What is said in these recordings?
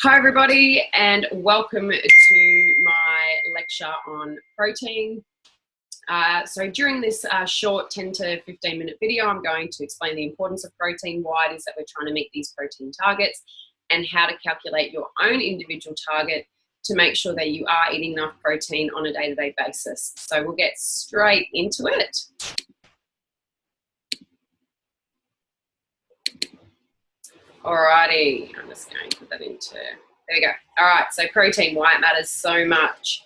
Hi everybody, and welcome to my lecture on protein. So during this short 10 to 15 minute video, I'm going to explain the importance of protein, why it is that we're trying to meet these protein targets, and how to calculate your own individual target to make sure that you are eating enough protein on a day-to-day basis. So we'll get straight into it. Alrighty, I'm just going to put that into, there we go. All right, so protein, why it matters so much.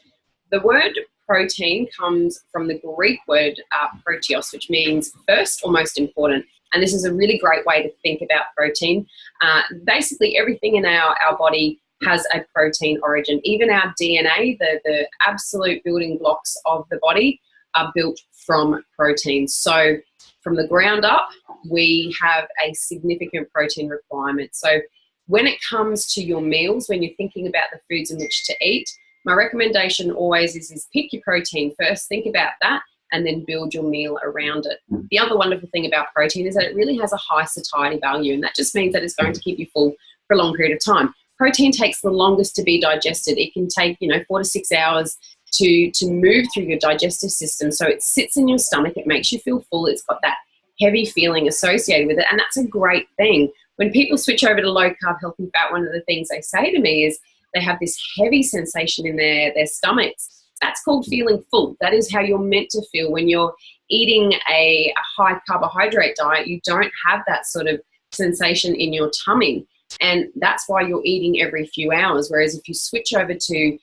The word protein comes from the Greek word proteos, which means first or most important. And this is a really great way to think about protein. Basically, everything in our body has a protein origin. Even our DNA, the absolute building blocks of the body, are built from protein. So from the ground up, we have a significant protein requirement. So when it comes to your meals, when you're thinking about the foods in which to eat, my recommendation always is pick your protein first, think about that, and then build your meal around it. The other wonderful thing about protein is that it really has a high satiety value, and that just means that it's going to keep you full for a long period of time. Protein takes the longest to be digested. It can take 4 to 6 hours to move through your digestive system. So it sits in your stomach, it makes you feel full, it's got that heavy feeling associated with it, and that's a great thing. When people switch over to low carb, healthy fat, one of the things they say to me is they have this heavy sensation in their stomachs. That's called feeling full. That is how you're meant to feel. When you're eating a high carbohydrate diet, you don't have that sort of sensation in your tummy. And that's why you're eating every few hours. Whereas if you switch over to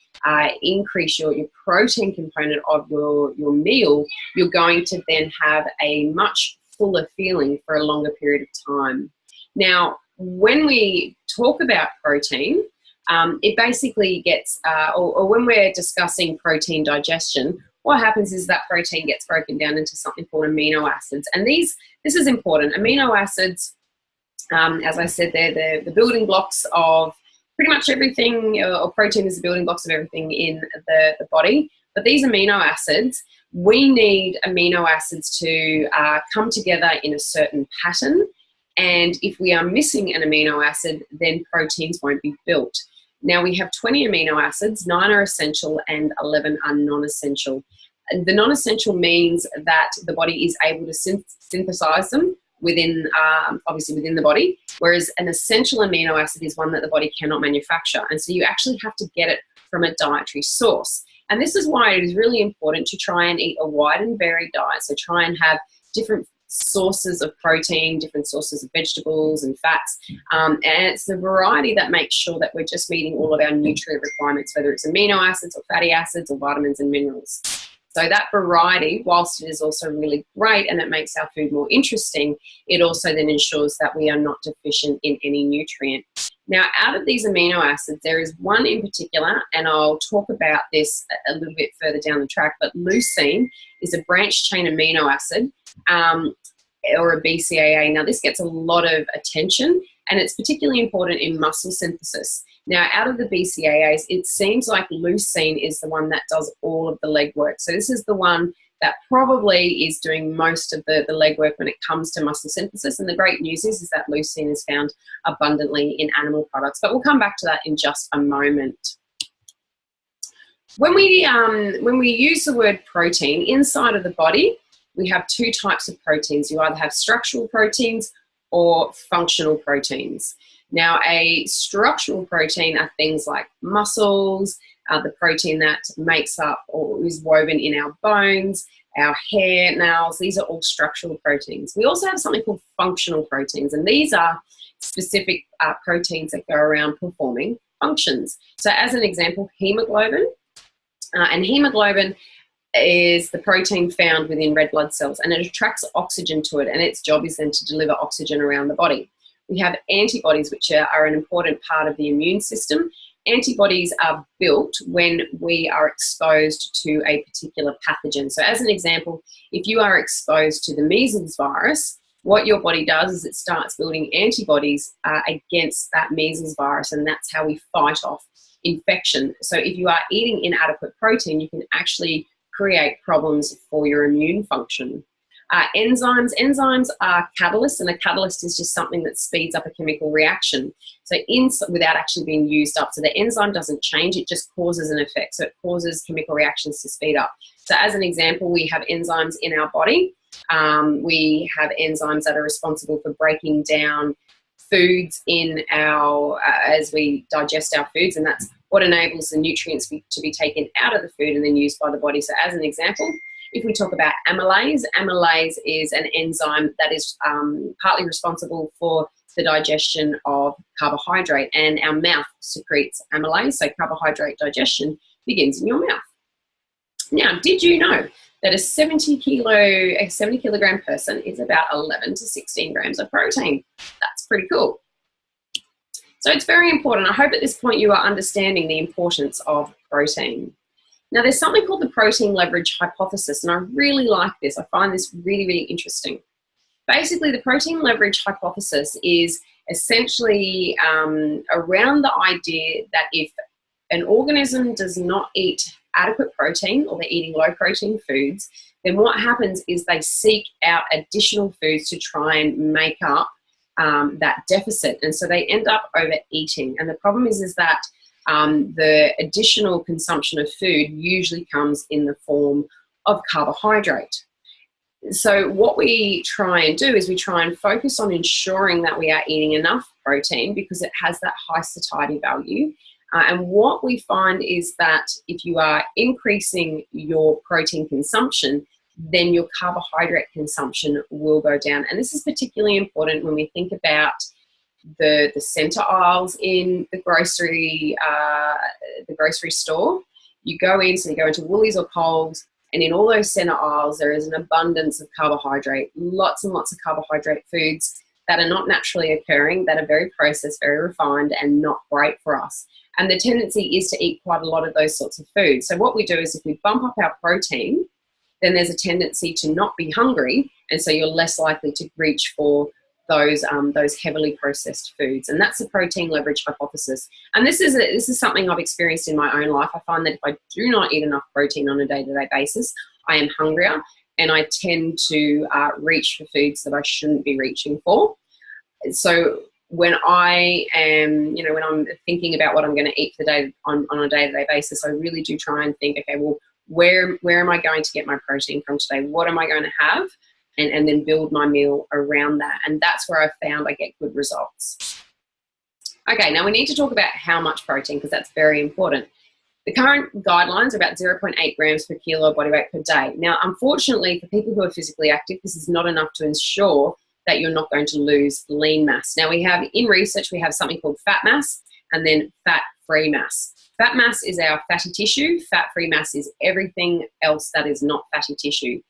increase your protein component of your meal, you're going to then have a much fuller feeling for a longer period of time. Now, when we talk about protein, it basically gets, or when we're discussing protein digestion, what happens is that protein gets broken down into something called amino acids. And this is important. Amino acids, as I said, they're the building blocks of pretty much everything, or protein is the building blocks of everything in the body. But these amino acids, we need amino acids to come together in a certain pattern. And if we are missing an amino acid, then proteins won't be built. Now we have 20 amino acids, 9 are essential and 11 are non-essential. The non-essential means that the body is able to synthesize them within, obviously within the body, whereas an essential amino acid is one that the body cannot manufacture. And so you actually have to get it from a dietary source. And this is why it is really important to try and eat a wide and varied diet. So try and have different sources of protein, different sources of vegetables and fats. And it's the variety that makes sure that we're just meeting all of our nutrient requirements, whether it's amino acids or fatty acids or vitamins and minerals. So that variety, whilst it is also really great and it makes our food more interesting, it also then ensures that we are not deficient in any nutrient. Now, out of these amino acids, there is one in particular, and I'll talk about this a little bit further down the track, but leucine is a branched chain amino acid, or a BCAA. Now, this gets a lot of attention, and it's particularly important in muscle synthesis. Now, out of the BCAAs, it seems like leucine is the one that does all of the legwork. So this is the one that probably is doing most of the legwork when it comes to muscle synthesis. And the great news is that leucine is found abundantly in animal products. But we'll come back to that in just a moment. When we use the word protein inside of the body, we have two types of proteins. You either have structural proteins or functional proteins. Now, a structural protein are things like muscles, the protein that makes up or is woven in our bones, our hair, nails. These are all structural proteins. We also have something called functional proteins, and these are specific proteins that go around performing functions. So as an example, hemoglobin, and hemoglobin is the protein found within red blood cells, and it attracts oxygen to it, and its job is then to deliver oxygen around the body. We have antibodies, which are an important part of the immune system. Antibodies are built when we are exposed to a particular pathogen. So as an example, if you are exposed to the measles virus, what your body does is it starts building antibodies against that measles virus, and that's how we fight off infection. So if you are eating inadequate protein, you can actually create problems for your immune function. Enzymes are catalysts, and a catalyst is just something that speeds up a chemical reaction. So without actually being used up. So the enzyme doesn't change, it just causes an effect. So it causes chemical reactions to speed up. So as an example, we have enzymes in our body. We have enzymes that are responsible for breaking down foods in our, as we digest our foods, and that's what enables the nutrients to be taken out of the food and then used by the body. So as an example, if we talk about amylase, amylase is an enzyme that is partly responsible for the digestion of carbohydrate, and our mouth secretes amylase, so carbohydrate digestion begins in your mouth. Now, did you know that a 70 kilogram person is about 11 to 16 grams of protein? That's pretty cool. So it's very important. I hope at this point you are understanding the importance of protein. Now, there's something called the protein leverage hypothesis, and I really like this. I find this really, really interesting. Basically, the protein leverage hypothesis is essentially around the idea that if an organism does not eat adequate protein, or they're eating low protein foods, then what happens is they seek out additional foods to try and make up that deficit. And so they end up overeating. And the problem is that the additional consumption of food usually comes in the form of carbohydrate. So what we try and do is we try and focus on ensuring that we are eating enough protein because it has that high satiety value. And what we find is that if you are increasing your protein consumption, then your carbohydrate consumption will go down. And this is particularly important when we think about the center aisles in the grocery store. You go into Woolies or Coles, and in all those center aisles, there is an abundance of carbohydrate, lots and lots of carbohydrate foods that are not naturally occurring, that are very processed, very refined, and not great for us. And the tendency is to eat quite a lot of those sorts of foods. So what we do is if we bump up our protein, then there's a tendency to not be hungry, and so you're less likely to reach for those heavily processed foods. And that's the protein leverage hypothesis. And this is something I've experienced in my own life. I find that if I do not eat enough protein on a day-to-day basis, I am hungrier, and I tend to reach for foods that I shouldn't be reaching for. So when I am, when I'm thinking about what I'm going to eat for the day on a day-to-day basis, I really do try and think, okay, well, where am I going to get my protein from today? What am I going to have? And then build my meal around that. And that's where I've found I get good results. Okay, now we need to talk about how much protein, because that's very important. The current guidelines are about 0.8 grams per kilo body weight per day. Now, unfortunately, for people who are physically active, this is not enough to ensure that you're not going to lose lean mass. Now, in research, we have something called fat mass and then fat-free mass. Fat mass is our fatty tissue. Fat-free mass is everything else that is not fatty tissue.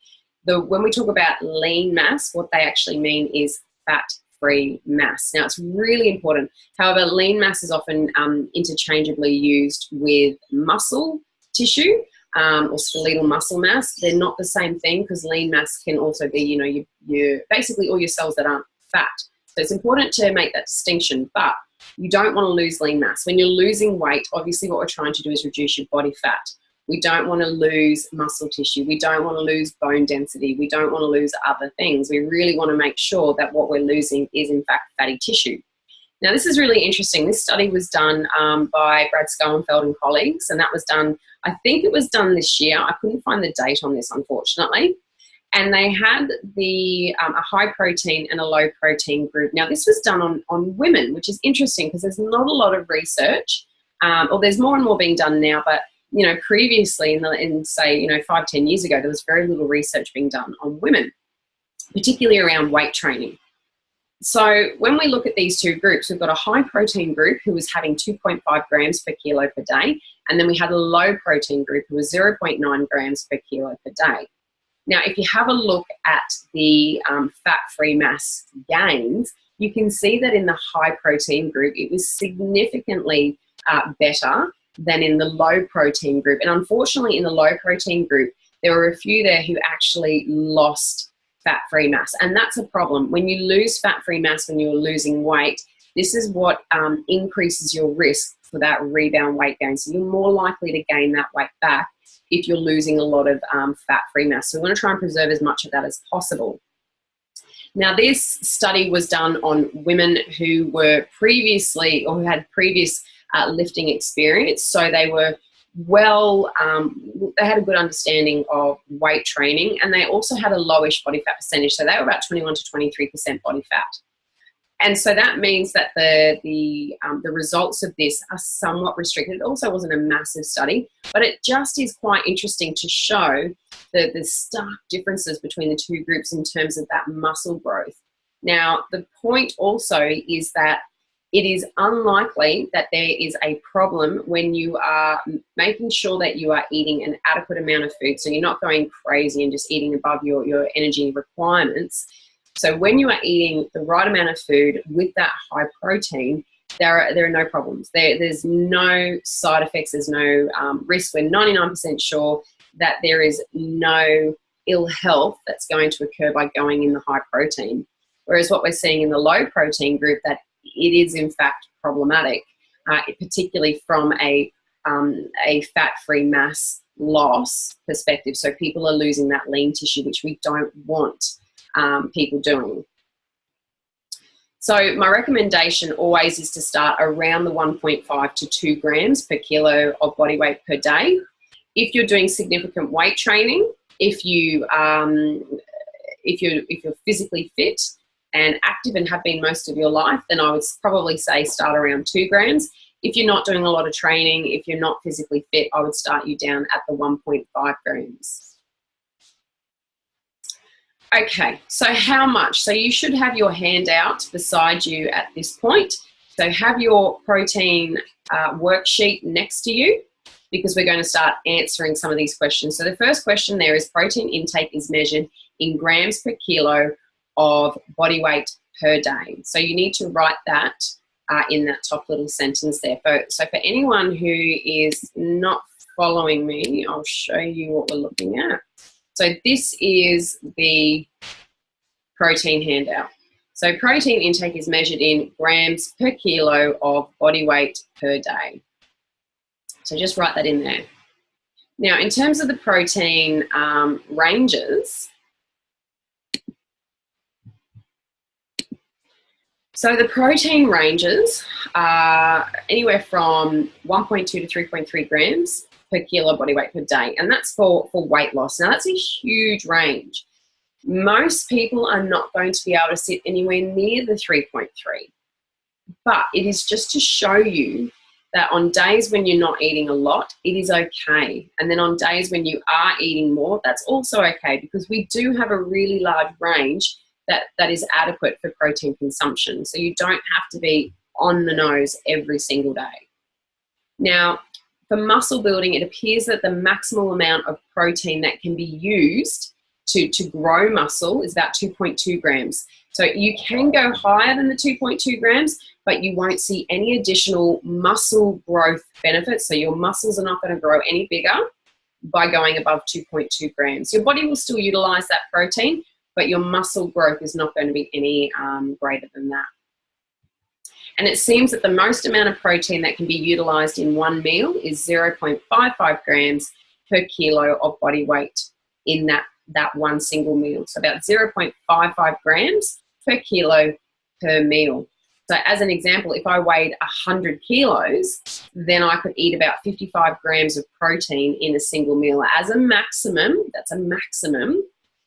When we talk about lean mass, what they actually mean is fat-free mass. Now, it's really important. However, lean mass is often interchangeably used with muscle tissue or skeletal muscle mass. They're not the same thing, because lean mass can also be, basically all your cells that aren't fat. So it's important to make that distinction, but you don't want to lose lean mass. When you're losing weight, obviously what we're trying to do is reduce your body fat. We don't want to lose muscle tissue. We don't want to lose bone density. We don't want to lose other things. We really want to make sure that what we're losing is in fact fatty tissue. Now, this is really interesting. This study was done by Brad Schoenfeld and colleagues, and that was done, I think it was done this year. I couldn't find the date on this, unfortunately. And they had a high protein and a low protein group. Now, this was done on women, which is interesting because there's not a lot of research, or there's more and more being done now, but previously in say 5-10 years ago, there was very little research being done on women, particularly around weight training. So when we look at these two groups, we've got a high protein group who was having 2.5 grams per kilo per day, and then we had a low protein group who was 0.9 grams per kilo per day. Now, if you have a look at the fat-free mass gains, you can see that in the high protein group, it was significantly better than in the low protein group. And unfortunately, in the low protein group, there were a few there who actually lost fat-free mass. And that's a problem. When you lose fat-free mass, when you're losing weight, this is what increases your risk for that rebound weight gain. So you're more likely to gain that weight back if you're losing a lot of fat-free mass. So we want to try and preserve as much of that as possible. Now, this study was done on women who were previously, or who had previous lifting experience. So they were they had a good understanding of weight training, and they also had a lowish body fat percentage. So they were about 21 to 23% body fat. And so that means that the results of this are somewhat restricted. It also wasn't a massive study, but it just is quite interesting to show the stark differences between the two groups in terms of that muscle growth. Now, the point also is that it is unlikely that there is a problem when you are making sure that you are eating an adequate amount of food. So you're not going crazy and just eating above your energy requirements. So when you are eating the right amount of food with that high protein, there are no problems. There's no side effects. There's no risk. We're 99% sure that there is no ill health that's going to occur by going in the high protein. Whereas what we're seeing in the low protein group, that it is in fact problematic, particularly from a fat-free mass loss perspective. So people are losing that lean tissue, which we don't want people doing. So my recommendation always is to start around the 1.5 to 2 grams per kilo of body weight per day. If you're doing significant weight training, if you're physically fit and active and have been most of your life, then I would probably say start around 2 grams. If you're not doing a lot of training, if you're not physically fit, I would start you down at the 1.5 grams. Okay, so how much? So you should have your handout beside you at this point. So have your protein worksheet next to you, because we're going to start answering some of these questions. So the first question there is protein intake is measured in grams per kilo of body weight per day. So you need to write that in that top little sentence there. So for anyone who is not following me, I'll show you what we're looking at. So this is the protein handout. So protein intake is measured in grams per kilo of body weight per day. So just write that in there. Now, in terms of the protein ranges, so the protein ranges are anywhere from 1.2 to 3.3 grams per kilo body weight per day, and that's for weight loss. Now, that's a huge range. Most people are not going to be able to sit anywhere near the 3.3, but it is just to show you that on days when you're not eating a lot, it is okay. And then on days when you are eating more, that's also okay, because we do have a really large range that is adequate for protein consumption. So you don't have to be on the nose every single day. Now, for muscle building, it appears that the maximal amount of protein that can be used to grow muscle is about 2.2 grams. So you can go higher than the 2.2 grams, but you won't see any additional muscle growth benefits. So your muscles are not going to grow any bigger by going above 2.2 grams. Your body will still utilize that protein, but your muscle growth is not going to be any greater than that. And it seems that the most amount of protein that can be utilized in one meal is 0.55 grams per kilo of body weight in that one single meal. So about 0.55 grams per kilo per meal. So as an example, if I weighed 100 kilos, then I could eat about 55 grams of protein in a single meal as a maximum. That's a maximum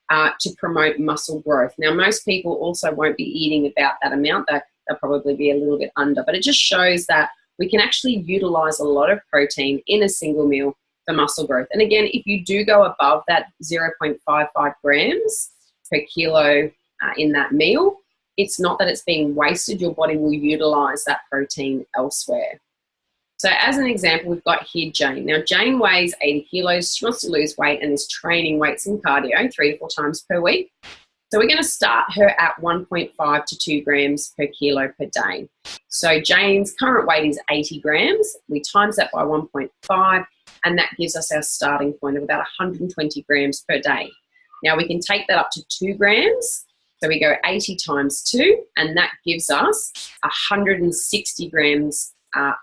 to promote muscle growth. Now, most people also won't be eating about that amount. They'll probably be a little bit under, but it just shows that we can actually utilize a lot of protein in a single meal for muscle growth. And again, if you do go above that 0.55 grams per kilo in that meal, it's not that it's being wasted. Your body will utilize that protein elsewhere. So as an example, we've got here Jane. Now, Jane weighs 80 kilos. She wants to lose weight and is training weights and cardio 3 to 4 times per week. So we're going to start her at 1.5 to 2 grams per kilo per day. So Jane's current weight is 80 grams. We times that by 1.5, and that gives us our starting point of about 120 grams per day. Now we can take that up to 2 grams. So we go 80 times 2, and that gives us 160 grams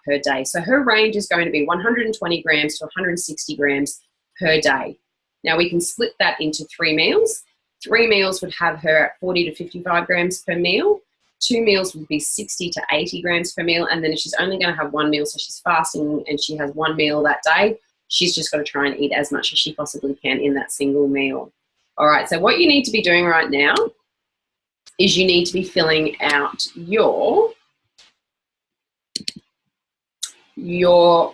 per day. So her range is going to be 120 grams to 160 grams per day. Now we can split that into 3 meals. 3 meals would have her at 40 to 55 grams per meal. 2 meals would be 60 to 80 grams per meal. And then if she's only going to have 1 meal, so she's fasting and she has 1 meal that day, she's just got to try and eat as much as she possibly can in that single meal. All right, so what you need to be doing right now is you need to be filling out your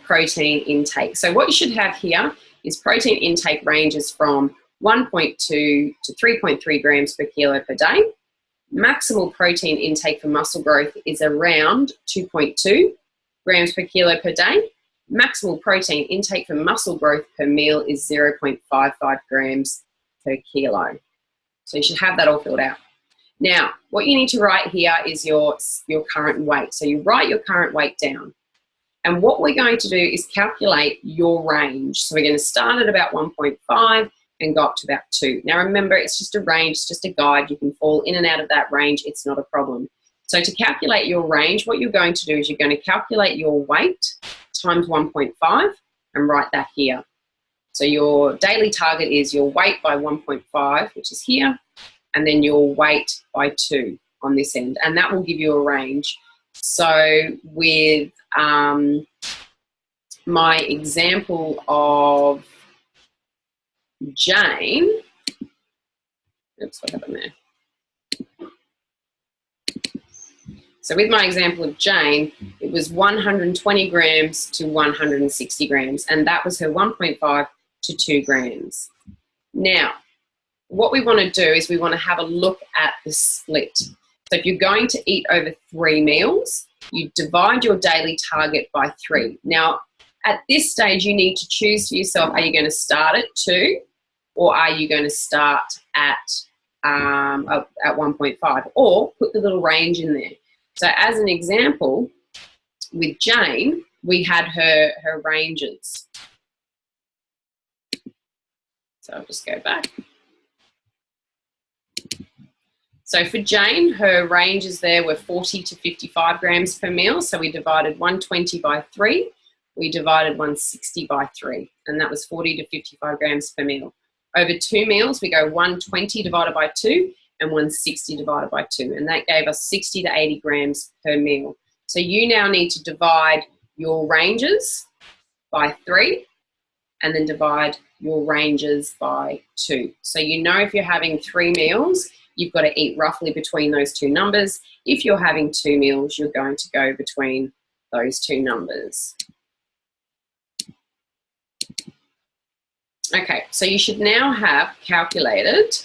protein intake. So what you should have here is protein intake ranges from 1.2 to 3.3 grams per kilo per day. Maximal protein intake for muscle growth is around 2.2 grams per kilo per day. Maximal protein intake for muscle growth per meal is 0.55 grams per kilo. So you should have that all filled out. Now, what you need to write here is your current weight. So you write your current weight down. And what we're going to do is calculate your range. So we're going to start at about 1.5 and go up to about 2. Now remember, it's just a range, it's just a guide. You can fall in and out of that range. It's not a problem. So to calculate your range, what you're going to do is you're going to calculate your weight times 1.5 and write that here. So your daily target is your weight by 1.5, which is here, and then your weight by 2 on this end. And that will give you a range. So with my example of Jane, oops, what happened there? So with my example of Jane, it was 120 grams to 160 grams, and that was her 1.5 to 2 grams. Now, what we want to do is we want to have a look at the split. So if you're going to eat over 3 meals, you divide your daily target by 3. Now, at this stage, you need to choose for yourself, are you going to start at 2 or are you going to start at 1.5, or put the little range in there. So as an example, with Jane, we had her ranges. So I'll just go back. So for Jane, her ranges there were 40 to 55 grams per meal. So we divided 120 by 3. We divided 160 by 3. And that was 40 to 55 grams per meal. Over 2 meals, we go 120 divided by 2 and 160 divided by 2. And that gave us 60 to 80 grams per meal. So you now need to divide your ranges by 3 and then divide your ranges by 2. So you know if you're having 3 meals, you've got to eat roughly between those 2 numbers. If you're having 2 meals, you're going to go between those 2 numbers. Okay, so you should now have calculated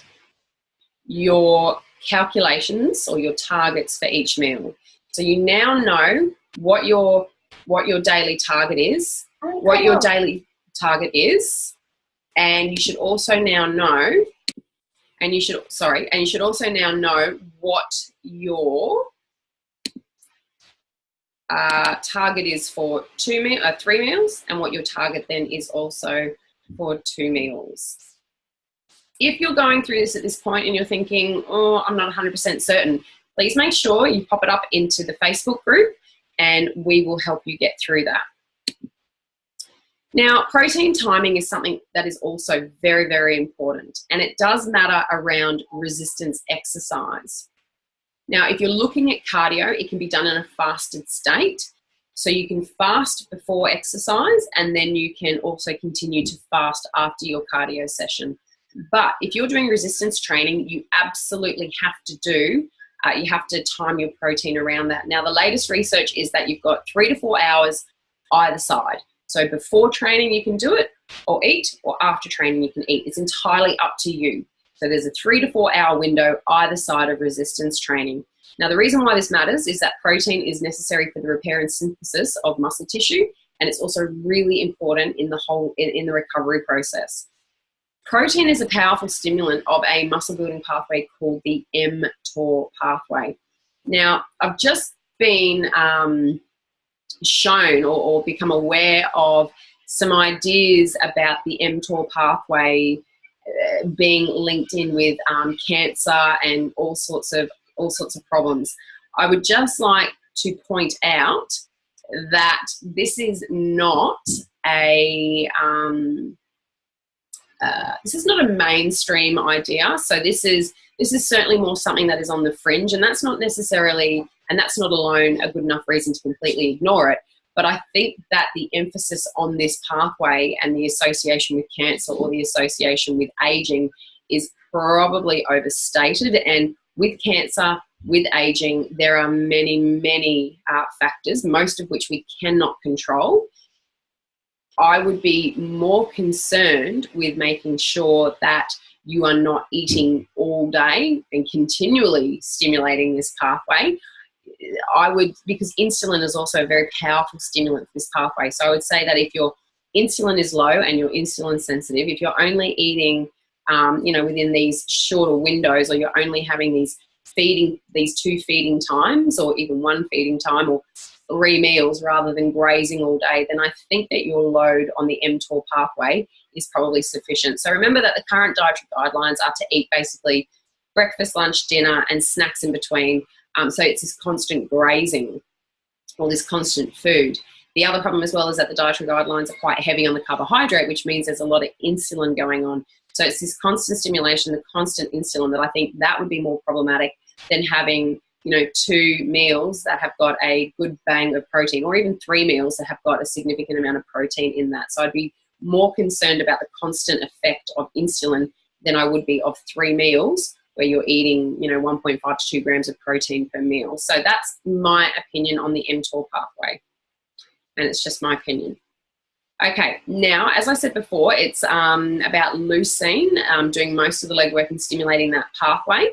your calculations or your targets for each meal. So you now know what your daily target is, and you should also now know, and you should also now know what your target is for 3 meals, and what your target then is also for 2 meals. If you're going through this at this point and you're thinking, oh, I'm not 100% certain, please make sure you pop it up into the Facebook group and we will help you get through that. Now, protein timing is something that is also very, very important, and it does matter around resistance exercise. Now, if you're looking at cardio, it can be done in a fasted state. So you can fast before exercise and then you can also continue to fast after your cardio session. But if you're doing resistance training, you absolutely have to time your protein around that. Now, the latest research is that you've got 3 to 4 hours either side. So before training you can do it or eat, or after training you can eat. It's entirely up to you. So there's a 3 to 4 hour window either side of resistance training. Now, the reason why this matters is that protein is necessary for the repair and synthesis of muscle tissue, and it's also really important in the recovery process. Protein is a powerful stimulant of a muscle building pathway called the mTOR pathway. Now, I've just been shown or become aware of some ideas about the mTOR pathway being linked in with cancer and all sorts of problems. I would just like to point out that this is not a this is not a mainstream idea. So this is certainly more something that is on the fringe, and that's not necessarily, and that's not alone a good enough reason to completely ignore it. But I think that the emphasis on this pathway and the association with cancer or the association with aging is probably overstated. And with cancer, with aging, there are many, many factors, most of which we cannot control. I would be more concerned with making sure that you are not eating all day and continually stimulating this pathway. Because insulin is also a very powerful stimulant for this pathway. So I would say that if your insulin is low and you're insulin sensitive, if you're only eating, within these shorter windows, or you're only having these 2 feeding times, or even 1 feeding time, or 3 meals rather than grazing all day, then I think that your load on the mTOR pathway is probably sufficient. So remember that the current dietary guidelines are to eat basically breakfast, lunch, dinner, and snacks in between. So it's this constant grazing or this constant food. The other problem as well is that the dietary guidelines are quite heavy on the carbohydrate, which means there's a lot of insulin going on. So it's this constant stimulation, the constant insulin, that I think that would be more problematic than having, 2 meals that have got a good bang of protein, or even 3 meals that have got a significant amount of protein in that. So I'd be more concerned about the constant effect of insulin than I would be of 3 meals where you're eating, 1.5 to 2 grams of protein per meal. So that's my opinion on the mTOR pathway. And it's just my opinion. Okay, now, as I said before, it's about leucine, doing most of the legwork and stimulating that pathway.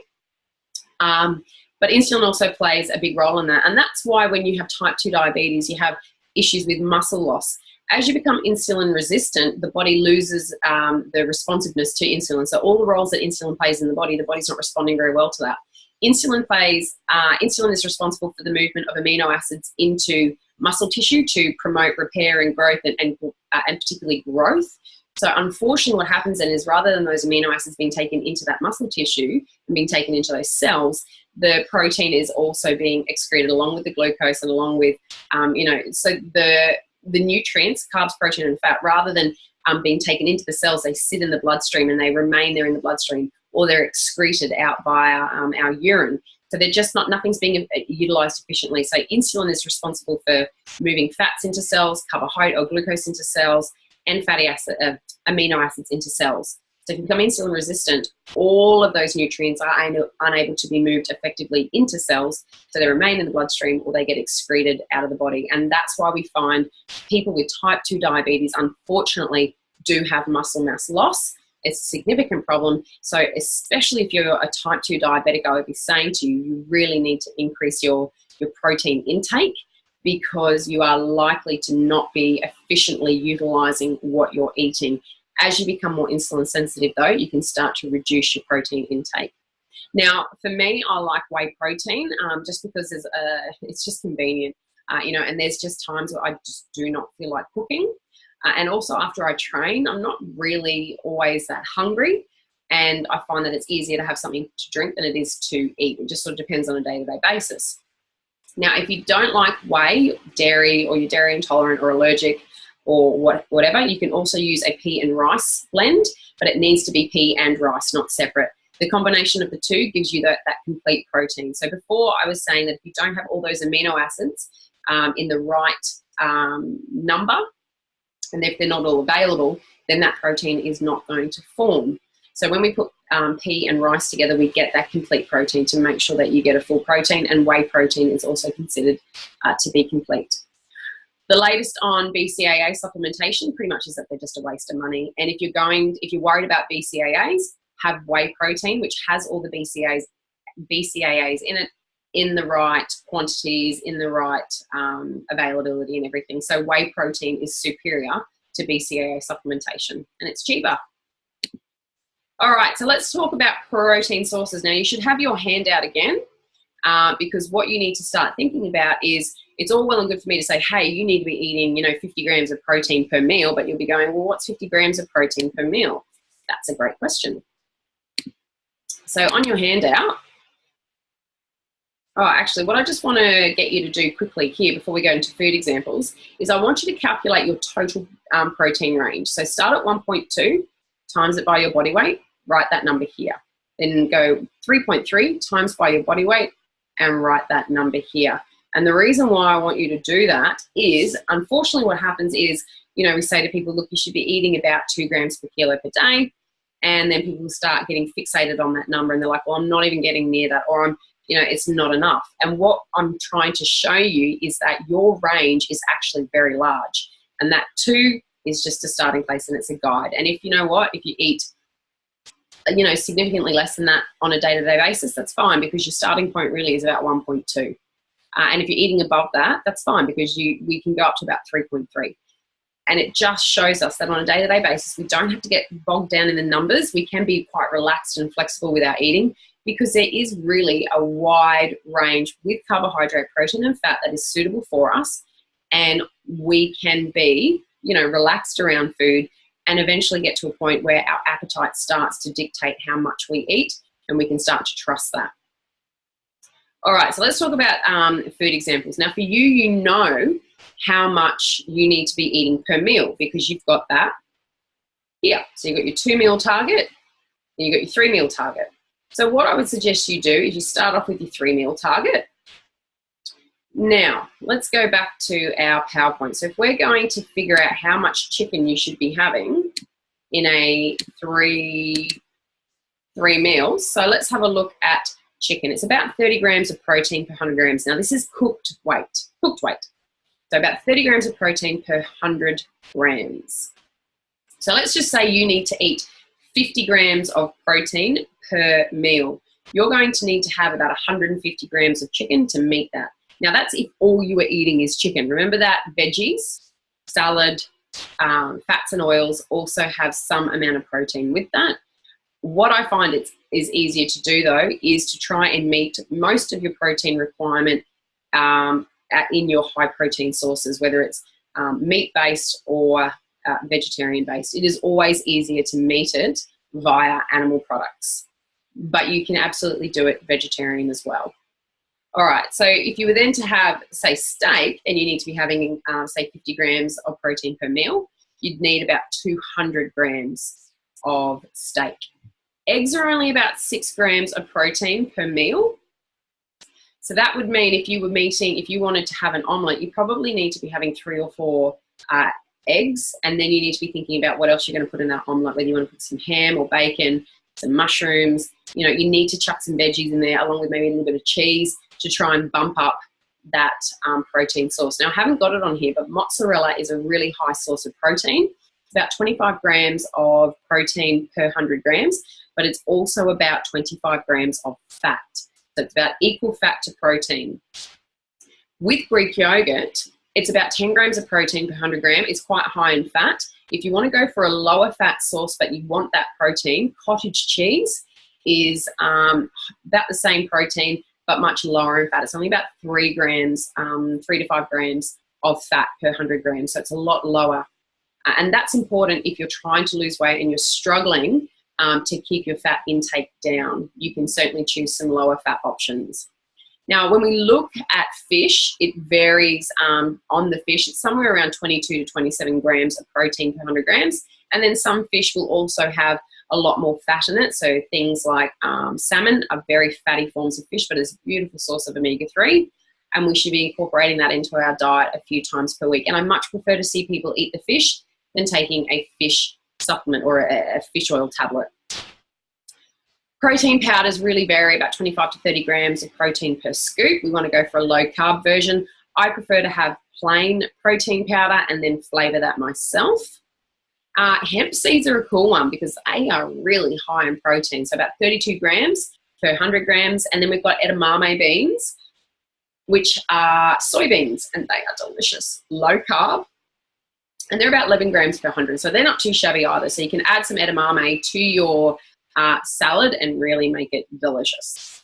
But insulin also plays a big role in that. And that's why when you have type 2 diabetes, you have issues with muscle loss. As you become insulin resistant, the body loses the responsiveness to insulin. So all the roles that insulin plays in the body's not responding very well to that. Insulin is responsible for the movement of amino acids into muscle tissue to promote repair and growth and particularly growth. So unfortunately what happens then is, rather than those amino acids being taken into that muscle tissue and being taken into those cells, the protein is also being excreted along with the glucose and along with, so the nutrients, carbs, protein, and fat, rather than being taken into the cells, they sit in the bloodstream and they remain there in the bloodstream, or they're excreted out via our urine. So they're just nothing's being utilized efficiently. So insulin is responsible for moving fats into cells, carbohydrate or glucose into cells, and amino acids into cells. So if you become insulin resistant, all of those nutrients are unable to be moved effectively into cells, so they remain in the bloodstream or they get excreted out of the body. And that's why we find people with type 2 diabetes, unfortunately, do have muscle mass loss. It's a significant problem. So especially if you're a type 2 diabetic, I would be saying to you, you really need to increase your protein intake, because you are likely to not be efficiently utilizing what you're eating. As you become more insulin sensitive, though, you can start to reduce your protein intake. Now, for me, I like whey protein just because it's just convenient, and there's just times where I just do not feel like cooking. And also after I train, I'm not really always that hungry, and I find that it's easier to have something to drink than it is to eat. It just sort of depends on a day-to-day basis. Now, if you don't like whey, dairy, or you're dairy intolerant or allergic, or whatever, you can also use a pea and rice blend, but it needs to be pea and rice, not separate. The combination of the two gives you that complete protein. So before I was saying that if you don't have all those amino acids in the right number, and if they're not all available, then that protein is not going to form. So when we put pea and rice together, we get that complete protein to make sure that you get a full protein, and whey protein is also considered to be complete. The latest on BCAA supplementation pretty much is that they're just a waste of money. And if you're worried about BCAAs, have whey protein, which has all the BCAAs in it, in the right quantities, in the right availability and everything. So whey protein is superior to BCAA supplementation, and it's cheaper. All right, so let's talk about protein sources. Now, you should have your handout again, because what you need to start thinking about is, it's all well and good for me to say, hey, you need to be eating, 50 grams of protein per meal, but you'll be going, well, what's 50 grams of protein per meal? That's a great question. So on your handout, actually, what I just want to get you to do quickly here before we go into food examples is I want you to calculate your total protein range. So start at 1.2 times it by your body weight, write that number here. Then go 3.3 times by your body weight and write that number here. And the reason why I want you to do that is, unfortunately, what happens is, we say to people, look, you should be eating about 2 grams per kilo per day. And then people start getting fixated on that number and they're like, well, I'm not even getting near that, or it's not enough. And what I'm trying to show you is that your range is actually very large. And that 2 is just a starting place and it's a guide. And if you eat, significantly less than that on a day-to-day basis, that's fine, because your starting point really is about 1.2. And if you're eating above that, that's fine, because we can go up to about 3.3. And it just shows us that on a day-to-day basis, we don't have to get bogged down in the numbers. We can be quite relaxed and flexible with our eating, because there is really a wide range with carbohydrate, protein, and fat that is suitable for us. And we can be, relaxed around food and eventually get to a point where our appetite starts to dictate how much we eat, and we can start to trust that. All right, so let's talk about food examples. Now, for you, you know how much you need to be eating per meal, because you've got that here. So you've got your 2-meal target and you've got your 3-meal target. So what I would suggest you do is you start off with your 3-meal target. Now, let's go back to our PowerPoint. So if we're going to figure out how much chicken you should be having in a three meals, so let's have a look at chicken. It's about 30 grams of protein per 100 grams. Now, this is cooked weight. So about 30 grams of protein per 100 grams. So let's just say you need to eat 50 grams of protein per meal. You're going to need to have about 150 grams of chicken to meet that. Now, that's if all you are eating is chicken. Remember that veggies, salad, fats and oils also have some amount of protein with that. What I find is easier to do, though, is to try and meet most of your protein requirement in your high protein sources, whether it's meat-based or vegetarian-based. It is always easier to meet it via animal products, but you can absolutely do it vegetarian as well. All right, so if you were then to have, say, steak, and you need to be having, say, 50 grams of protein per meal, you'd need about 200 grams of steak. Eggs are only about 6 grams of protein per meal. So that would mean if you wanted to have an omelette, you probably need to be having 3 or 4 eggs, and then you need to be thinking about what else you're going to put in that omelette, whether you want to put some ham or bacon, some mushrooms. You need to chuck some veggies in there along with maybe a little bit of cheese to try and bump up that protein source. Now, I haven't got it on here, but mozzarella is a really high source of protein. It's about 25 grams of protein per 100 grams, but it's also about 25 grams of fat. So it's about equal fat to protein. With Greek yogurt, it's about 10 grams of protein per 100 gram. It's quite high in fat. If you want to go for a lower fat source, but you want that protein, cottage cheese is about the same protein, but much lower in fat. It's only about 3 to 5 grams of fat per 100 grams. So it's a lot lower. And that's important if you're trying to lose weight and you're struggling to keep your fat intake down. You can certainly choose some lower fat options. Now, when we look at fish, it varies on the fish. It's somewhere around 22 to 27 grams of protein per 100 grams. And then some fish will also have a lot more fat in it. So things like salmon are very fatty forms of fish, but it's a beautiful source of omega-3. And we should be incorporating that into our diet a few times per week. And I much prefer to see people eat the fish than taking a fish supplement or a fish oil tablet. Protein powders really vary, about 25 to 30 grams of protein per scoop. We want to go for a low carb version. I prefer to have plain protein powder and then flavor that myself. Hemp seeds are a cool one because they are really high in protein, so about 32 grams per 100 grams. And then we've got edamame beans, which are soybeans, and they are delicious, low carb. And they're about 11 grams per 100, so they're not too shabby either. So you can add some edamame to your salad and really make it delicious.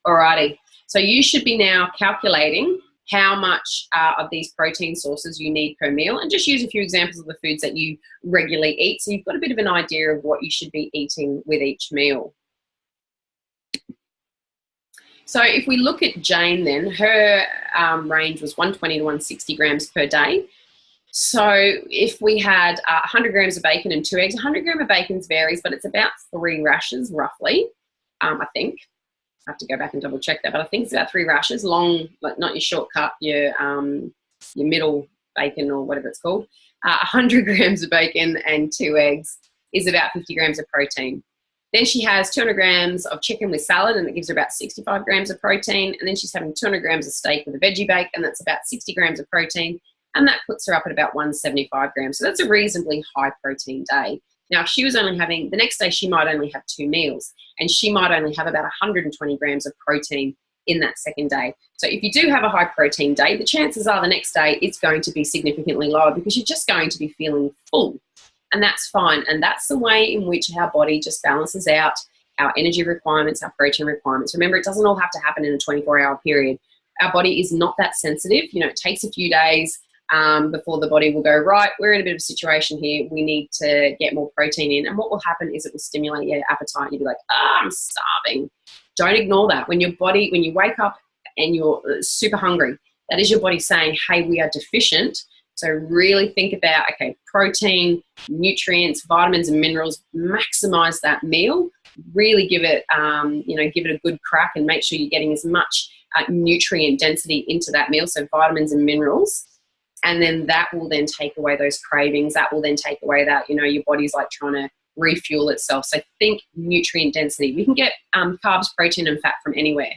Alrighty, so you should be now calculating how much of these protein sources you need per meal, and just use a few examples of the foods that you regularly eat, so you've got a bit of an idea of what you should be eating with each meal. So if we look at Jane then, her range was 120 to 160 grams per day. So if we had 100 grams of bacon and 2 eggs, 100 grams of bacon varies, but it's about 3 rashers roughly, I think. I have to go back and double check that, but I think it's about 3 rashers, long, like not your shortcut, your middle bacon or whatever it's called. 100 grams of bacon and 2 eggs is about 50 grams of protein. Then she has 200 grams of chicken with salad, and that gives her about 65 grams of protein. And then she's having 200 grams of steak with a veggie bake, and that's about 60 grams of protein. And that puts her up at about 175 grams. So that's a reasonably high protein day. Now, if she was only having, the next day she might only have 2 meals, and she might only have about 120 grams of protein in that second day. So if you do have a high protein day, the chances are the next day it's going to be significantly lower because you're just going to be feeling full. And that's fine. And that's the way in which our body just balances out our energy requirements, our protein requirements. Remember, it doesn't all have to happen in a 24-hour period. Our body is not that sensitive. You know, it takes a few days before the body will go, right, we're in a bit of a situation here. We need to get more protein in. And what will happen is it will stimulate your appetite. You'll be like, I'm starving. Don't ignore that. When your body, when you wake up and you're super hungry, that is your body saying, hey, we are deficient. So really think about, okay, protein, nutrients, vitamins and minerals, maximize that meal. Really give it, give it a good crack and make sure you're getting as much nutrient density into that meal, so vitamins and minerals. And then that will then take away those cravings. That will then take away that, your body's like trying to refuel itself. So think nutrient density. We can get carbs, protein and fat from anywhere.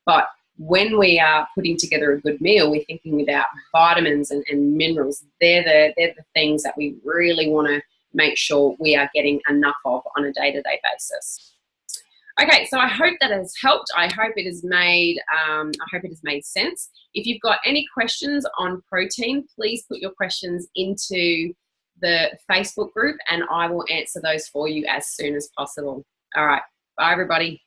But when we are putting together a good meal, we're thinking about vitamins and minerals. They're the things that we really want to make sure we are getting enough of on a day-to-day basis. Okay, so I hope that has helped. I hope it has made sense. If you've got any questions on protein, please put your questions into the Facebook group and I will answer those for you as soon as possible. All right, bye everybody.